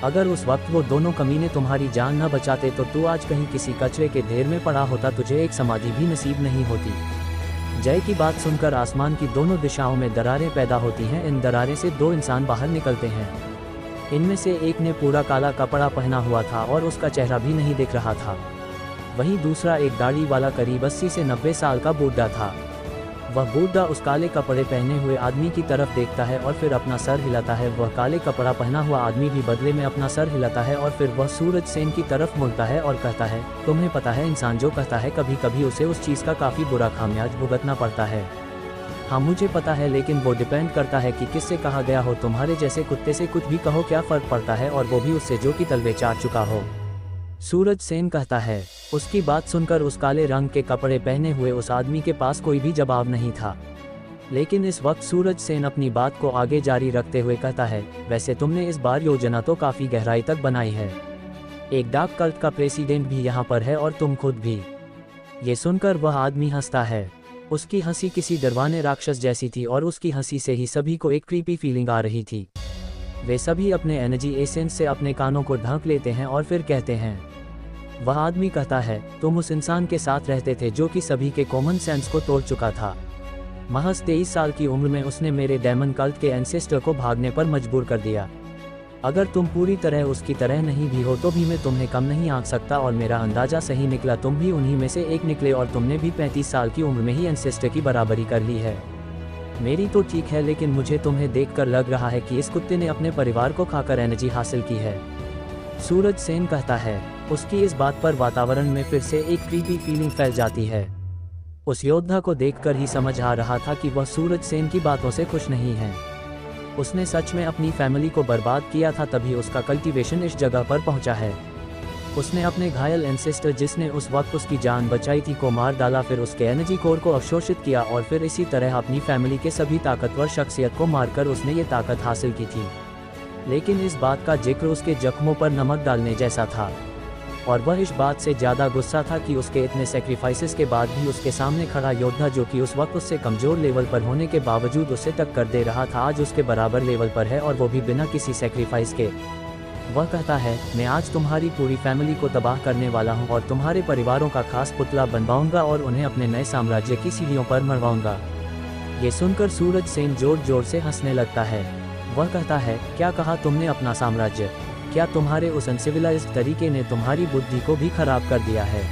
अगर उस वक्त वो दोनों कमीने तुम्हारी जान न बचाते तो तू आज कहीं किसी कचरे के ढेर में पड़ा होता, तुझे एक समाधि भी नसीब नहीं होती। जय की बात सुनकर आसमान की दोनों दिशाओं में दरारें पैदा होती हैं। इन दरारें से 2 इंसान बाहर निकलते हैं। इनमें से एक ने पूरा काला कपड़ा पहना हुआ था और उसका चेहरा भी नहीं दिख रहा था। वहीं दूसरा एक दाढ़ी वाला करीब 80 से 90 साल का बूढ़ा था। वह बूढ़ा उस काले कपड़े पहने हुए आदमी की तरफ देखता है और फिर अपना सर हिलाता है। वह काले कपड़ा पहना हुआ आदमी भी बदले में अपना सर हिलाता है और फिर वह सूरज सेन की तरफ मुड़ता है और कहता है, तुम्हें पता है, इंसान जो कहता है कभी कभी उसे उस चीज़ का काफ़ी बुरा खामियाज भुगतना पड़ता है। हाँ मुझे पता है, लेकिन वो डिपेंड करता है कि किससे कहा गया हो। तुम्हारे जैसे कुत्ते से कुछ भी कहो, क्या फ़र्क पड़ता है, और वो भी उससे जो कि तलवे चाट चुका हो। सूरज सेन कहता है। उसकी बात सुनकर उस काले रंग के कपड़े पहने हुए उस आदमी के पास कोई भी जवाब नहीं था। लेकिन इस वक्त सूरज सेन अपनी बात को आगे जारी रखते हुए कहता है, वैसे तुमने इस बार योजना तो काफ़ी गहराई तक बनाई है। एक डार्क कल्ट का प्रेसिडेंट भी यहाँ पर है और तुम खुद भी। ये सुनकर वह आदमी हंसता है। उसकी हंसी किसी डरवाने राक्षस जैसी थी और उसकी हंसी से ही सभी को एक क्रीपी फीलिंग आ रही थी। वे सभी अपने एनर्जी एसेंस से अपने कानों को ढक लेते हैं और फिर कहते हैं। वह आदमी कहता है, तुम उस इंसान के साथ रहते थे जो कि सभी के कॉमन सेंस को तोड़ चुका था। महज 23 साल की उम्र में उसने मेरे डेमन कल्ट के एंसेस्टर को भागने पर मजबूर कर दिया। अगर तुम पूरी तरह उसकी तरह नहीं भी हो तो भी मैं तुम्हें कम नहीं आंक सकता, और मेरा अंदाजा सही निकला, तुम भी उन्हीं में से एक निकले और तुमने भी 35 साल की उम्र में ही एंसेस्टर की बराबरी कर ली है। मेरी तो ठीक है, लेकिन मुझे तुम्हें देखकर लग रहा है कि इस कुत्ते ने अपने परिवार को खाकर एनर्जी हासिल की है। सूरज सेन कहता है। उसकी इस बात पर वातावरण में फिर से एक क्रीपी फीलिंग फैल जाती है। उस योद्धा को देखकर ही समझ आ रहा था कि वह सूरज सेन की बातों से खुश नहीं है। उसने सच में अपनी फैमिली को बर्बाद किया था, तभी उसका कल्टीवेशन इस जगह पर पहुंचा है। उसने अपने घायल एंसेस्टर जिसने उस वक्त उसकी जान बचाई थी को मार डाला, फिर उसके एनर्जी कोर को अवशोषित किया और फिर इसी तरह अपनी फैमिली के सभी ताकतवर शख्सियत को मारकर उसने ये ताकत हासिल की थी। लेकिन इस बात का जिक्र उसके जख्मों पर नमक डालने जैसा था, और वह इस बात से ज़्यादा गुस्सा था कि उसके इतने सेक्रीफाइसेस के बाद भी उसके सामने खड़ा योद्धा, जो कि उस वक्त उससे कमज़ोर लेवल पर होने के बावजूद उसे टक्कर दे रहा था, आज उसके बराबर लेवल पर है और वो भी बिना किसी सेक्रीफाइस के। वह कहता है, मैं आज तुम्हारी पूरी फैमिली को तबाह करने वाला हूँ और तुम्हारे परिवारों का खास पुतला बनवाऊंगा और उन्हें अपने नए साम्राज्य की सीढ़ियों पर मरवाऊंगा। ये सुनकर सूरज सेन जोर जोर से हंसने लगता है। वह कहता है, क्या कहा तुमने, अपना साम्राज्य? क्या तुम्हारे उस अनसिविलाइज्ड तरीके ने तुम्हारी बुद्धि को भी खराब कर दिया है?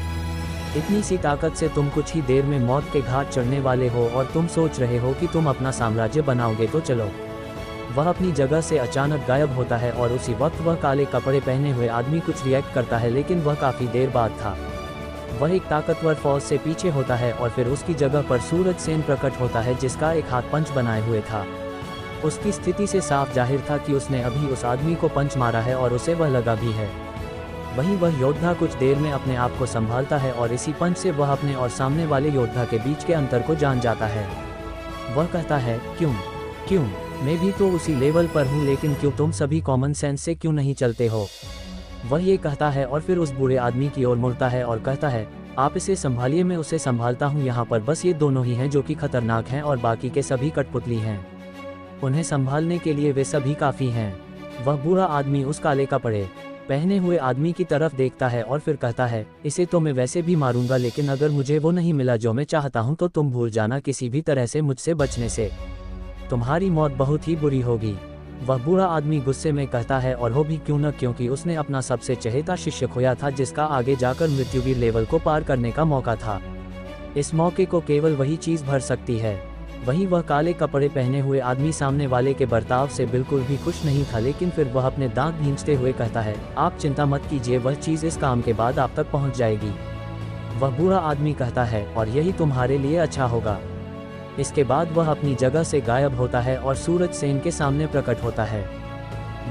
इतनी सी ताकत से तुम कुछ ही देर में मौत के घाट चढ़ने वाले हो और तुम सोच रहे हो कि तुम अपना साम्राज्य बनाओगे तो चलो। वह अपनी जगह से अचानक गायब होता है और उसी वक्त वह काले कपड़े पहने हुए आदमी कुछ रिएक्ट करता है, लेकिन वह काफ़ी देर बाद था। वह एक ताकतवर फौज से पीछे होता है और फिर उसकी जगह पर सूरज सेन प्रकट होता है, जिसका एक हाथ पंच बनाए हुए था। उसकी स्थिति से साफ जाहिर था कि उसने अभी उस आदमी को पंच मारा है और उसे वह लगा भी है। वहीं वह योद्धा कुछ देर में अपने आप को संभालता है और इसी पंच से वह अपने और सामने वाले योद्धा के बीच के अंतर को जान जाता है। वह कहता है, क्यों मैं भी तो उसी लेवल पर हूँ, लेकिन क्यों तुम सभी कॉमन सेंस से क्यों नहीं चलते हो? वह ये कहता है और फिर उस बुरे आदमी की ओर मुड़ता है और कहता है, आप इसे संभालिए, मैं उसे संभालता हूँ। यहाँ पर बस ये दोनों ही हैं जो कि खतरनाक हैं और बाकी के सभी कठपुतली हैं। उन्हें संभालने के लिए वे सभी काफ़ी हैं। वह बुरा आदमी उस काले कपड़े पहने हुए आदमी की तरफ देखता है और फिर कहता है, इसे तो मैं वैसे भी मारूंगा, लेकिन अगर मुझे वो नहीं मिला जो मैं चाहता हूँ तो तुम भूल जाना किसी भी तरह से मुझसे बचने से। तुम्हारी मौत बहुत ही बुरी होगी। वह बुरा आदमी गुस्से में कहता है, और हो भी क्यों न, क्योंकि उसने अपना सबसे चहेता शिष्य खोया था, जिसका आगे जाकर मृत्युवीर लेवल को पार करने का मौका था। इस मौके को केवल वही चीज़ भर सकती है। वहीं वह काले कपड़े पहने हुए आदमी सामने वाले के बर्ताव से बिल्कुल भी खुश नहीं था, लेकिन फिर वह अपने दांत भींचते हुए कहता है, आप चिंता मत कीजिए, वह चीज़ इस काम के बाद आप तक पहुंच जाएगी। वह बुरा आदमी कहता है, और यही तुम्हारे लिए अच्छा होगा। इसके बाद वह अपनी जगह से गायब होता है और सूरज सेन के सामने प्रकट होता है।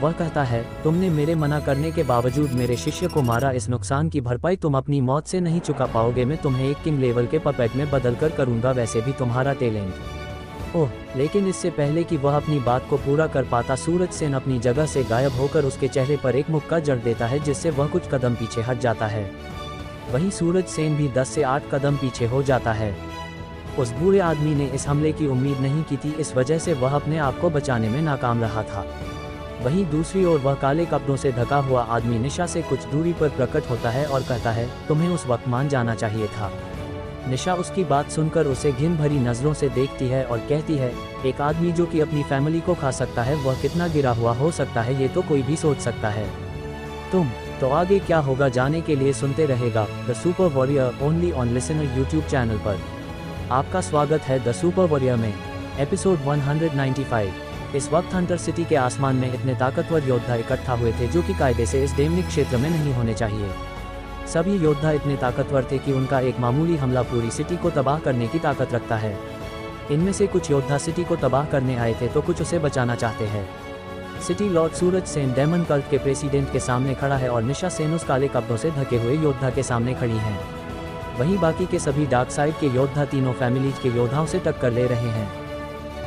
वह कहता है, तुमने मेरे मना करने के बावजूद मेरे शिष्य को मारा, इस नुकसान की भरपाई तुम अपनी मौत से नहीं चुका पाओगे। मैं तुम्हें एक किंग लेवल के पपेट में बदल कर करूँगा, वैसे भी तुम्हारा टैलेंट। ओह, लेकिन इससे पहले कि वह अपनी बात को पूरा कर पाता, सूरज सेन अपनी जगह से गायब होकर उसके चेहरे पर एक मुक्का जड़ देता है, जिससे वह कुछ कदम पीछे हट जाता है। वहीं सूरज सेन भी 10 से 8 कदम पीछे हो जाता है। उस बुरे आदमी ने इस हमले की उम्मीद नहीं की थी, इस वजह से वह अपने आप को बचाने में नाकाम रहा था। वहीं दूसरी ओर वह काले कपड़ों से ढका हुआ आदमी निशा से कुछ दूरी पर प्रकट होता है और कहता है, तुम्हें उस वक्त मान जाना चाहिए था। निशा उसकी बात सुनकर उसे घिन भरी नज़रों से देखती है और कहती है, एक आदमी जो कि अपनी फैमिली को खा सकता है, वह कितना गिरा हुआ हो सकता है, ये तो कोई भी सोच सकता है। तुम तो आगे क्या होगा जाने के लिए सुनते रहेगा the super warrior only on listener YouTube channel पर। आपका स्वागत है द सुपर वॉरियर में, एपिसोड 195। इस वक्त हंटर सिटी के आसमान में इतने ताकतवर योद्धा इकट्ठा हुए थे जो कि कायदे से इस डेमनिक क्षेत्र में नहीं होने चाहिए। सभी योद्धा इतने ताकतवर थे कि उनका एक मामूली हमला पूरी सिटी को तबाह करने की ताकत रखता है। इनमें से कुछ योद्धा सिटी को तबाह करने आए थे तो कुछ उसे बचाना चाहते हैं। सिटी लॉर्ड सूरज सेन डेमन कल्ट के प्रेसिडेंट के सामने खड़ा है और निशा सेन उस काले कपड़ों से ढके हुए योद्धा के सामने खड़ी हैं। वहीं बाकी के सभी डार्क साइड के योद्धा तीनों फैमिलीज के योद्धाओं से टक्कर ले रहे हैं।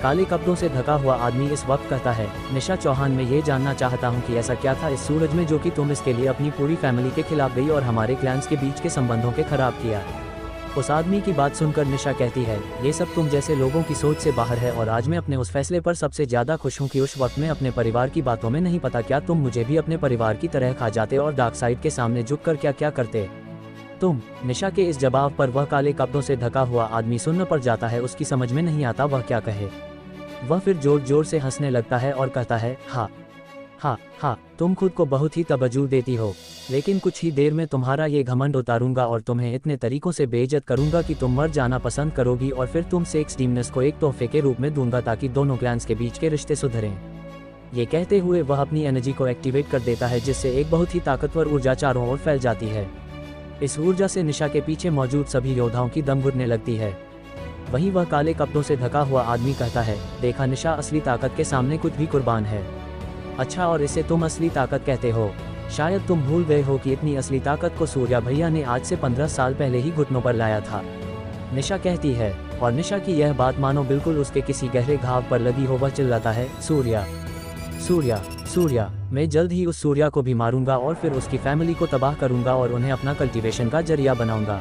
काले कपड़ों से ढका हुआ आदमी इस वक्त कहता है, निशा चौहान, मैं ये जानना चाहता हूँ कि ऐसा क्या था इस सूरज में जो कि तुम इसके लिए अपनी पूरी फैमिली के खिलाफ गई और हमारे क्लैंस के बीच के संबंधों के खराब किया। उस आदमी की बात सुनकर निशा कहती है, ये सब तुम जैसे लोगों की सोच से बाहर है और आज मैं अपने उस फैसले पर सबसे ज़्यादा खुश हूँ कि उस वक्त मैं अपने परिवार की बातों में नहीं पता क्या तुम मुझे भी अपने परिवार की तरह खा जाते और डार्क साइड के सामने झुक कर क्या क्या करते तुम। निशा के इस जवाब पर वह काले कपड़ों से ढका हुआ आदमी सुन्न पड़ जाता है, उसकी समझ में नहीं आता वह क्या कहे। वह फिर जोर जोर से हंसने लगता है और कहता है, हाँ, तुम खुद को बहुत ही तवज्जो देती हो, लेकिन कुछ ही देर में तुम्हारा ये घमंड उतारूंगा और तुम्हें इतने तरीकों से बेइज्जत करूंगा कि तुम मर जाना पसंद करोगी और फिर तुम सेक्स डीमनेस को एक तोहफे के रूप में दूंगा ताकि दोनों क्लैंस के बीच के रिश्ते सुधरें। ये कहते हुए वह अपनी एनर्जी को एक्टिवेट कर देता है, जिससे एक बहुत ही ताकतवर ऊर्जा चारों ओर फैल जाती है। इस ऊर्जा से निशा के पीछे मौजूद सभी योद्धाओं की दम घुटने लगती है। वहीं वह काले कपड़ों से ढका हुआ आदमी कहता है, देखा निशा, असली ताकत के सामने कुछ भी कुर्बान है। अच्छा, और इसे तुम असली ताकत कहते हो? शायद तुम भूल गए हो कि इतनी असली ताकत को सूर्या भैया ने आज से 15 साल पहले ही घुटनों पर लाया था, निशा कहती है। और निशा की यह बात मानो बिल्कुल उसके किसी गहरे घाव पर लगी हो। वह चिल्लाता है, सूर्या, सूर्या, सूर्या, मैं जल्द ही उस सूर्या को भी मारूंगा और फिर उसकी फैमिली को तबाह करूंगा और उन्हें अपना कल्टीवेशन का जरिया बनाऊंगा।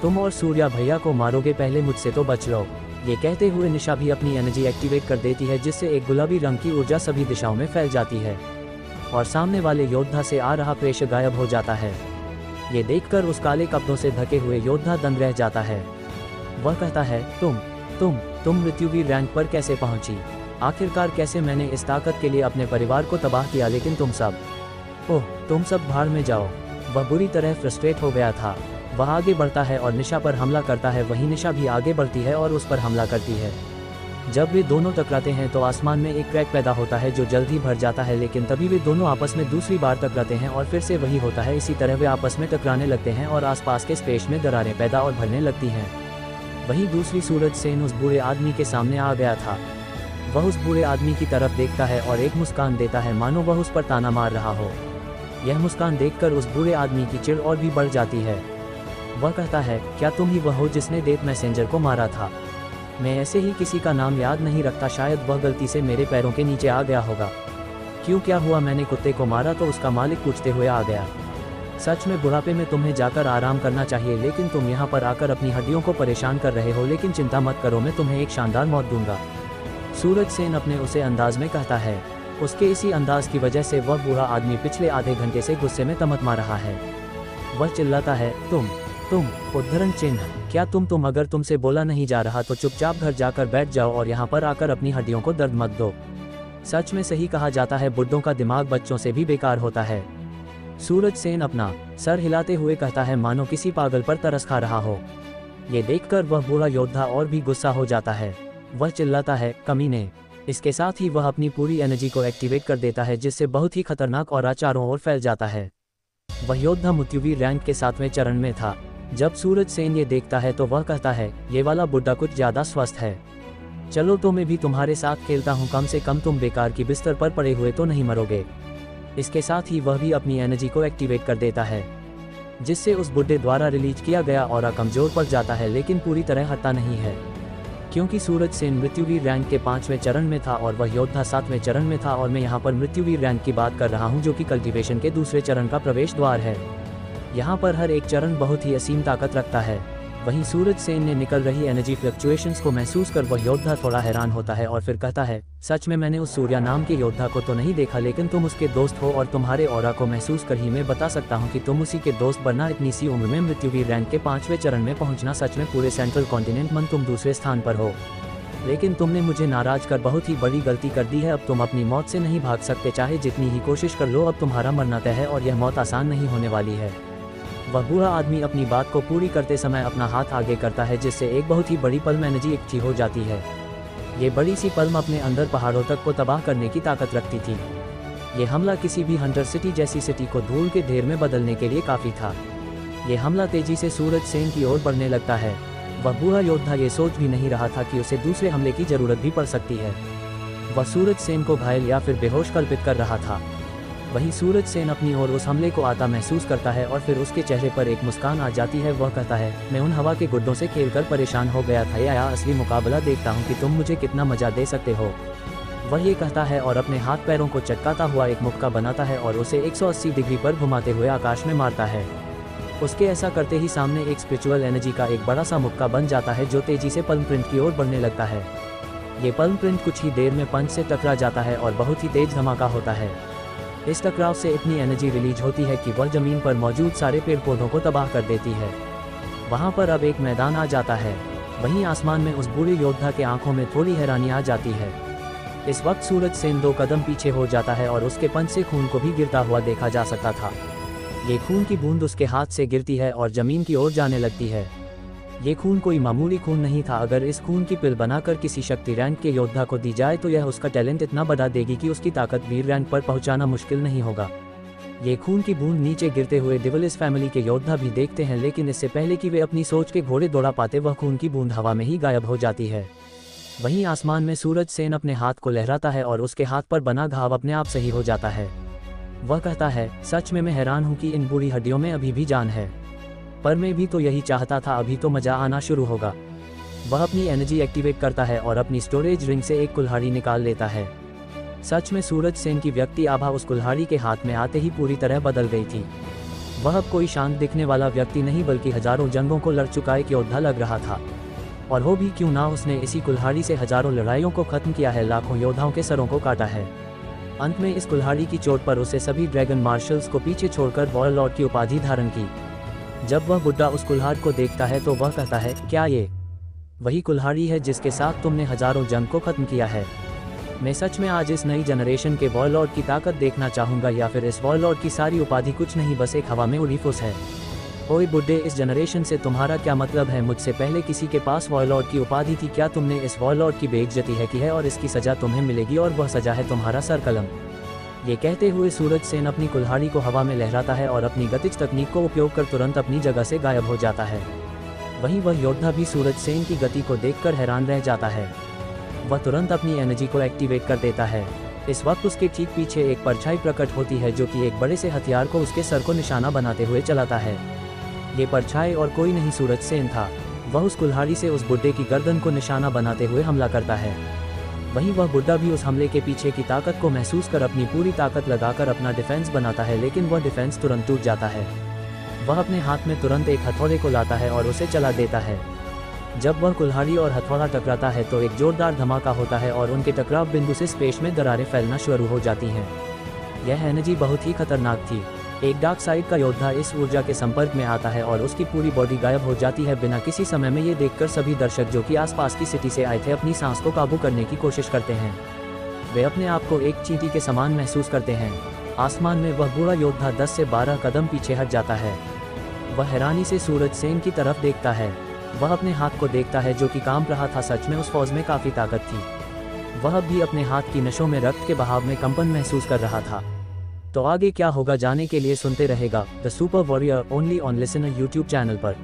तुम और सूर्या भैया को मारोगे, पहले मुझसे तो बच लो। ये कहते हुए निशा भी अपनी एनर्जी एक्टिवेट कर देती है, जिससे एक गुलाबी रंग की ऊर्जा सभी दिशाओं में फैल जाती है और सामने वाले योद्धा से आ रहा प्रेशर गायब हो जाता है। ये देखकर उस काले कपड़ों से ढके हुए योद्धा दंग रह जाता है। वह कहता है, तुम मृत्युवीर रैंक पर कैसे पहुंची? आखिरकार कैसे? मैंने इस ताकत के लिए अपने परिवार को तबाह किया, लेकिन तुम सब भाड़ में जाओ। वह बुरी तरह फ्रस्ट्रेट हो गया था। वह आगे बढ़ता है और निशा पर हमला करता है। वहीं निशा भी आगे बढ़ती है और उस पर हमला करती है। जब वे दोनों टकराते हैं तो आसमान में एक क्रैक पैदा होता है जो जल्द ही भर जाता है, लेकिन तभी वे दोनों आपस में दूसरी बार टकराते हैं और फिर से वही होता है। इसी तरह वे आपस में टकराने लगते हैं और आसपास के स्पेस में दरारें पैदा और भरने लगती हैं। वहीं दूसरी सूरज सेन उस बूढ़े आदमी के सामने आ गया था। वह उस बूढ़े आदमी की तरफ देखता है और एक मुस्कान देता है, मानो वह उस पर ताना मार रहा हो। यह मुस्कान देखकर उस बूढ़े आदमी की चिढ़ और भी बढ़ जाती है। वह कहता है, क्या तुम ही वह हो जिसने डेथ मैसेंजर को मारा था? मैं ऐसे ही किसी का नाम याद नहीं रखता, शायद वह गलती से मेरे पैरों के नीचे आ गया होगा। क्यों, क्या हुआ? मैंने कुत्ते को मारा तो उसका मालिक पूछते हुए आ गया। सच में बुढ़ापे में तुम्हें जाकर आराम करना चाहिए, लेकिन तुम यहाँ पर आकर अपनी हड्डियों को परेशान कर रहे हो। लेकिन चिंता मत करो, मैं तुम्हें एक शानदार मौत दूंगा, सूरज सेन अपने उसे अंदाज में कहता है। उसके इसी अंदाज की वजह से वह बूढ़ा आदमी पिछले आधे घंटे से गुस्से में तमतमा रहा है। वह चिल्लाता है, तुम उद्धरण चिन्ह, क्या तुम अगर तुमसे बोला नहीं जा रहा तो चुपचाप घर जाकर बैठ जाओ और यहाँ पर आकर अपनी हड्डियों को दर्द मत दो। सच में सही कहा जाता है, बुड्ढों का दिमाग बच्चों से भी बेकार होता है। सूरज सेन अपना सर हिलाते हुए कहता है, मानो किसी पागल पर तरस खा रहा हो। ये देखकर वह बूढ़ा योद्धा और भी गुस्सा हो जाता है। वह चिल्लाता है, कमीने। इसके साथ ही वह अपनी पूरी एनर्जी को एक्टिवेट कर देता है, जिससे बहुत ही खतरनाक और चारों ओर फैल जाता है। वह योद्धा मृत्युवीर रैंक के 7वें चरण में था। जब सूरज सेन ये देखता है तो वह कहता है, ये वाला बुड्ढा कुछ ज्यादा स्वस्थ है। चलो तो मैं भी तुम्हारे साथ खेलता हूँ, कम से कम तुम बेकार की बिस्तर पर पड़े हुए तो नहीं मरोगे। इसके साथ ही वह भी अपनी एनर्जी को एक्टिवेट कर देता है, जिससे उस बुड्ढे द्वारा रिलीज किया गया ऑरा कमजोर पड़ जाता है, लेकिन पूरी तरह हटता नहीं है, क्योंकि सूरज सेन मृत्युवीर रैंक के 5वें चरण में था और वह योद्धा 7वें चरण में था। और मैं यहाँ पर मृत्युवीर रैंक की बात कर रहा हूँ, जो कि कल्टीवेशन के दूसरे चरण का प्रवेश द्वार है। यहाँ पर हर एक चरण बहुत ही असीम ताकत रखता है। वहीं सूरज सेन ने निकल रही एनर्जी फ्लक्चुएशंस को महसूस कर वह योद्धा थोड़ा हैरान होता है और फिर कहता है, सच में मैंने उस सूर्या नाम के योद्धा को तो नहीं देखा, लेकिन तुम उसके दोस्त हो और तुम्हारे ऑरा को महसूस कर ही मैं बता सकता हूँ कि तुम उसी के दोस्त बनना। इतनी सी उम्र में मृत्युवीर रैंक के 5वें चरण में पहुँचना, सच में पूरे सेंट्रल कॉन्टिनेंट में तुम दूसरे स्थान पर हो। लेकिन तुमने मुझे नाराज कर बहुत ही बड़ी गलती कर दी है। अब तुम अपनी मौत से नहीं भाग सकते, चाहे जितनी ही कोशिश कर लो। अब तुम्हारा मरना तय है और यह मौत आसान नहीं होने वाली है। वह बूढ़ा आदमी अपनी बात को पूरी करते समय अपना हाथ आगे करता है, जिससे एक बहुत ही बड़ी पल्म एनर्जी इकट्ठी हो जाती है। ये बड़ी सी पल्म अपने अंदर पहाड़ों तक को तबाह करने की ताकत रखती थी। ये हमला किसी भी हंटर सिटी जैसी सिटी को धूल के ढेर में बदलने के लिए काफ़ी था। ये हमला तेजी से सूरज सेन की ओर बढ़ने लगता है। वह बूढ़ा योद्धा ये सोच भी नहीं रहा था कि उसे दूसरे हमले की जरूरत भी पड़ सकती है। वह सूरज सेन को घायल या फिर बेहोश कल्पित कर रहा था। वहीं सूरज सेन अपनी ओर उस हमले को आता महसूस करता है और फिर उसके चेहरे पर एक मुस्कान आ जाती है। वह कहता है, मैं उन हवा के गुड्डों से खेलकर परेशान हो गया था, या असली मुकाबला देखता हूँ कि तुम मुझे कितना मजा दे सकते हो। वह ये कहता है और अपने हाथ पैरों को चटकाता हुआ एक मुक्का बनाता है और उसे 180 डिग्री पर घुमाते हुए आकाश में मारता है। उसके ऐसा करते ही सामने एक स्पिरिचुअल एनर्जी का एक बड़ा सा मुक्का बन जाता है, जो तेजी से पल्म प्रिंट की ओर बढ़ने लगता है। ये पल्म प्रिंट कुछ ही देर में पंच से टकरा जाता है और बहुत ही तेज धमाका होता है। इस टकराव से इतनी एनर्जी रिलीज होती है कि वह जमीन पर मौजूद सारे पेड़ पौधों को तबाह कर देती है। वहाँ पर अब एक मैदान आ जाता है। वहीं आसमान में उस बूढ़े योद्धा के आंखों में थोड़ी हैरानी आ जाती है। इस वक्त सूरज सेन 2 कदम पीछे हो जाता है और उसके पंच से खून को भी गिरता हुआ देखा जा सकता था। ये खून की बूंद उसके हाथ से गिरती है और जमीन की ओर जाने लगती है। ये खून कोई मामूली खून नहीं था। अगर इस खून की पिल बनाकर किसी शक्ति रैंक के योद्धा को दी जाए तो यह उसका टैलेंट इतना बढ़ा देगी कि उसकी ताकत वीर रैंक पर पहुंचाना मुश्किल नहीं होगा। ये खून की बूंद नीचे गिरते हुए डिविलियर्स फैमिली के योद्धा भी देखते हैं, लेकिन इससे पहले कि वे अपनी सोच के घोड़े दौड़ा पाते वह खून की बूंद हवा में ही गायब हो जाती है। वहीं आसमान में सूरज सेन अपने हाथ को लहराता है और उसके हाथ पर बना घाव अपने आप सही हो जाता है। वह कहता है, सच में मैं हैरान हूँ कि इन बूढ़ी हड्डियों में अभी भी जान है, पर मैं भी तो यही चाहता था, अभी तो मजा आना शुरू होगा। वह अपनी एनर्जी एक्टिवेट करता है और अपनी स्टोरेज रिंग से एक कुल्हाड़ी निकाल लेता है। सच में सूरज सेन की व्यक्ति आभा उस कुल्हाड़ी के हाथ में आते ही पूरी तरह बदल गई थी। वह अब कोई शांत दिखने वाला व्यक्ति नहीं बल्कि हजारों जंगों को लड़ चुका एक योद्धा लग रहा था। और हो भी क्यों ना, उसने इसी कुल्हाड़ी से हजारों लड़ाइयों को खत्म किया है, लाखों योद्धाओं के सरों को काटा है। अंत में इस कुल्हाड़ी की चोट पर उसे सभी ड्रैगन मार्शल्स को पीछे छोड़कर वॉरलॉर्ड की उपाधि धारण की। जब वह बुड्ढा उस कुल्हाड़ को देखता है तो वह कहता है, क्या ये वही कुल्हाड़ी है जिसके साथ तुमने हजारों जंग को खत्म किया है? मैं सच में आज इस नई जनरेशन के वॉरलॉर्ड की ताकत देखना चाहूँगा, या फिर इस वॉरलॉर्ड की सारी उपाधि कुछ नहीं बस एक हवा में उड़ी फुस है। ओए बुड्ढे, इस जनरेशन से तुम्हारा क्या मतलब है? मुझसे पहले किसी के पास वॉरलॉर्ड की उपाधि थी, क्या तुमने इस वॉरलॉर्ड की बेइज्जती है की है और इसकी सजा तुम्हें मिलेगी, और वह सजा है तुम्हारा सर कलम। ये कहते हुए सूरज सेन अपनी कुल्हाड़ी को हवा में लहराता है और अपनी गतिज तकनीक को उपयोग कर तुरंत अपनी जगह से गायब हो जाता है। वहीं वह योद्धा भी सूरज सेन की गति को देखकर हैरान रह जाता है। वह तुरंत अपनी एनर्जी को एक्टिवेट कर देता है। इस वक्त उसके ठीक पीछे एक परछाई प्रकट होती है जो कि एक बड़े से हथियार को उसके सर को निशाना बनाते हुए चलाता है। ये परछाई और कोई नहीं सूरज सेन था। वह उस कुल्हाड़ी से उस बुड्ढे की गर्दन को निशाना बनाते हुए हमला करता है। वहीं वह बुड्ढा भी उस हमले के पीछे की ताकत को महसूस कर अपनी पूरी ताकत लगाकर अपना डिफेंस बनाता है, लेकिन वह डिफेंस तुरंत टूट जाता है। वह अपने हाथ में तुरंत एक हथौड़े को लाता है और उसे चला देता है। जब वह कुल्हाड़ी और हथौड़ा टकराता है तो एक जोरदार धमाका होता है और उनके टकराव बिंदु से स्पेस में दरारें फैलना शुरू हो जाती हैं। यह एनर्जी बहुत ही खतरनाक थी। एक डार्क साइड का योद्धा इस ऊर्जा के संपर्क में आता है और उसकी पूरी बॉडी गायब हो जाती है बिना किसी समय में। ये देखकर सभी दर्शक जो कि आसपास की सिटी से आए थे अपनी सांस को काबू करने की कोशिश करते हैं। वे अपने आप को एक चींटी के समान महसूस करते हैं। आसमान में वह बूढ़ा योद्धा 10 से 12 कदम पीछे हट जाता है। वह हैरानी से सूरज सेन की तरफ देखता है। वह अपने हाथ को देखता है जो कि कांप रहा था। सच में उस फौज में काफी ताकत थी। वह भी अपने हाथ की नसों में रक्त के बहाव में कंपन महसूस कर रहा था। तो आगे क्या होगा जानने के लिए सुनते रहेगा the super warrior only on listener YouTube channel पर।